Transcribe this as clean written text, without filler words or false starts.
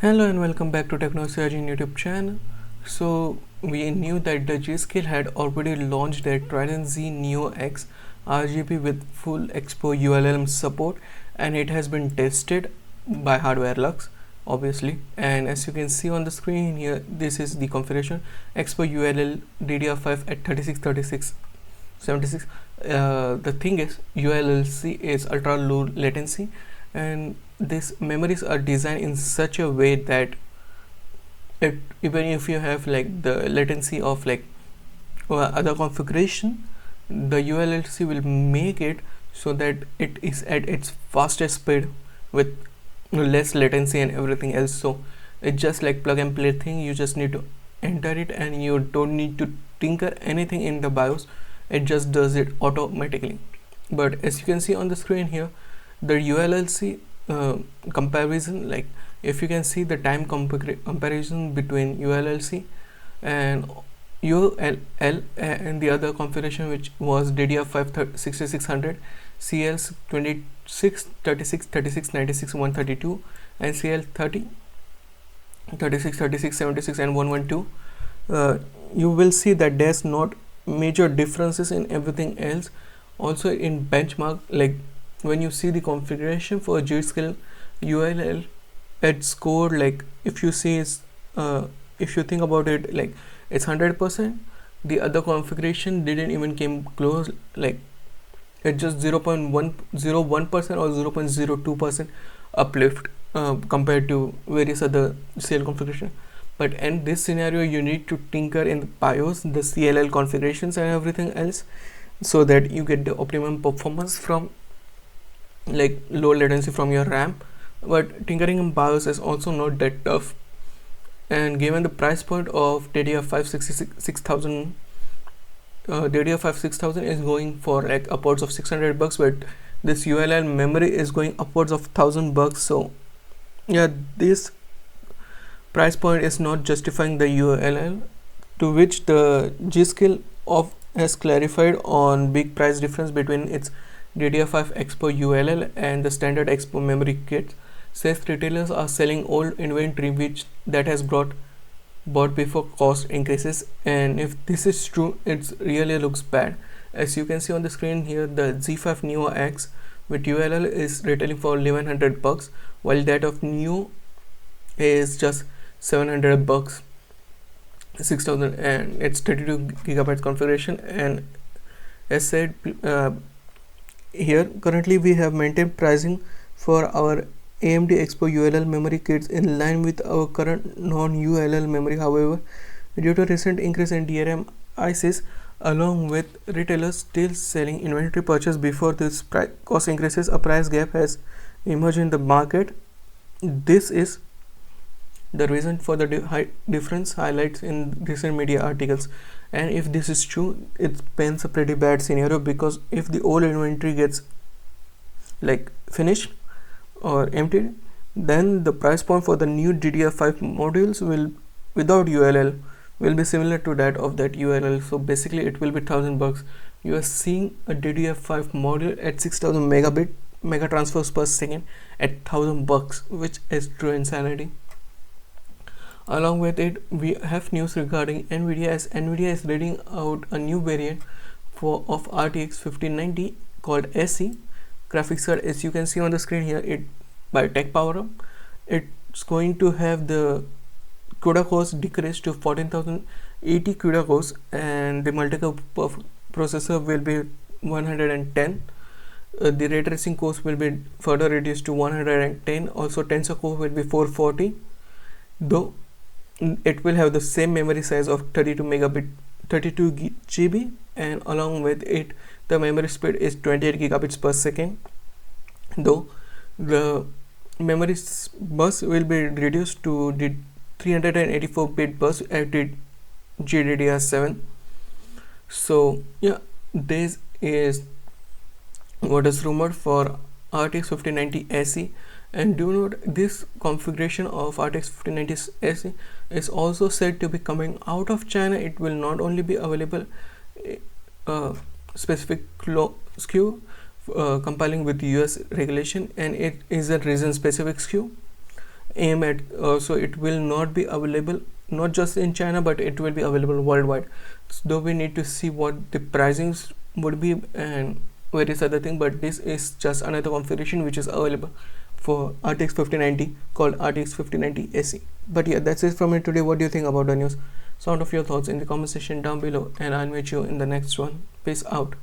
Hello and welcome back to Technology YouTube channel. So we knew that the G-Skill had already launched their Trident Z Neo X RGB with full Expo ULL support, and it has been tested by Hardware Lux obviously. And as you can see on the screen here, this is the configuration: Expo ULL DDR5 at 363676. The thing is, ULLC is ultra low latency, and these memories are designed in such a way that even if you have like the latency of like other configuration, the ULLC will make it so that it is at its fastest speed with less latency and everything else. So it's just like plug and play thing. You just need to enter it and you don't need to tinker anything in the BIOS. It just does it automatically. But as you can see on the screen here, the ULLC comparison, like if you can see the time comparison between ULLC and ULL and the other configuration, which was DDR5 6600, CL 26 36 36 96 132 and CL 30 36 36 76 and 112, you will see that there's not major differences in everything else. Also in benchmark, like when you see the configuration for G-Skill ULL, it scored, like if you see is if you think about it, like it's 100%. The other configuration didn't even came close, like it's just 0.101% or 0.02% uplift compared to various other CL configuration. But in this scenario, you need to tinker in the BIOS, the CLL configurations and everything else, so that you get the optimum performance from like low latency from your RAM. But tinkering in BIOS is also not that tough, and given the price point of DDR5 6000, DDR5 6000 is going for like upwards of $600, but this ULL memory is going upwards of $1000. So yeah, this price point is not justifying the ULL, to which the G-Skill of has clarified on big price difference between its DDR5 Expo ULL and the standard Expo memory kit. Says retailers are selling old inventory which that has bought before cost increases, and if this is true, it really looks bad. As you can see on the screen here, the Z5 Neo X with ULL is retailing for $1100, while that of Neo is just $700, 6000, and it's 32 gigabytes configuration. And as said here, currently we have maintained pricing for our AMD Expo ULL memory kits in line with our current non-ULL memory. However, due to recent increase in DRAM ICs, along with retailers still selling inventory purchase before this cost increases, a price gap has emerged in the market. This is the reason for the high difference highlights in recent media articles. And if this is true, it paints a pretty bad scenario, because if the old inventory gets like finished or emptied, then the price point for the new DDR5 modules will without ULL will be similar to that of that ULL. So basically it will be $1000. You are seeing a DDR5 module at 6000 mega transfers per second at $1000, which is true insanity. Along with it, we have news regarding NVIDIA, as NVIDIA is reading out a new variant of RTX 1590 called SE graphics card. As you can see on the screen here, it by Tech Power Up, it's going to have the CUDA cores decreased to 14080 CUDA cores, and the multi-core processor will be 110. The ray tracing cores will be further reduced to 110. Also tensor core will be 440, though it will have the same memory size of 32 GB, and along with it the memory speed is 28 gigabits per second, though the memory bus will be reduced to the 384-bit bus at the GDDR7. So yeah, this is what is rumored for RTX 1590 SE. And do note, this configuration of RTX 1590 SE is also said to be coming out of China. It will not only be available specific SKU compiling with US regulation, and it is a region specific SKU. aim at, so it will not be available not just in China, but it will be available worldwide. So though we need to see what the pricings would be and various other things, but this is just another configuration which is available for RTX 5090 called RTX 5090 SE. But yeah, that's it from me today. What do you think about the news? Sound of your thoughts in the comment section down below, and I'll meet you in the next one. Peace out.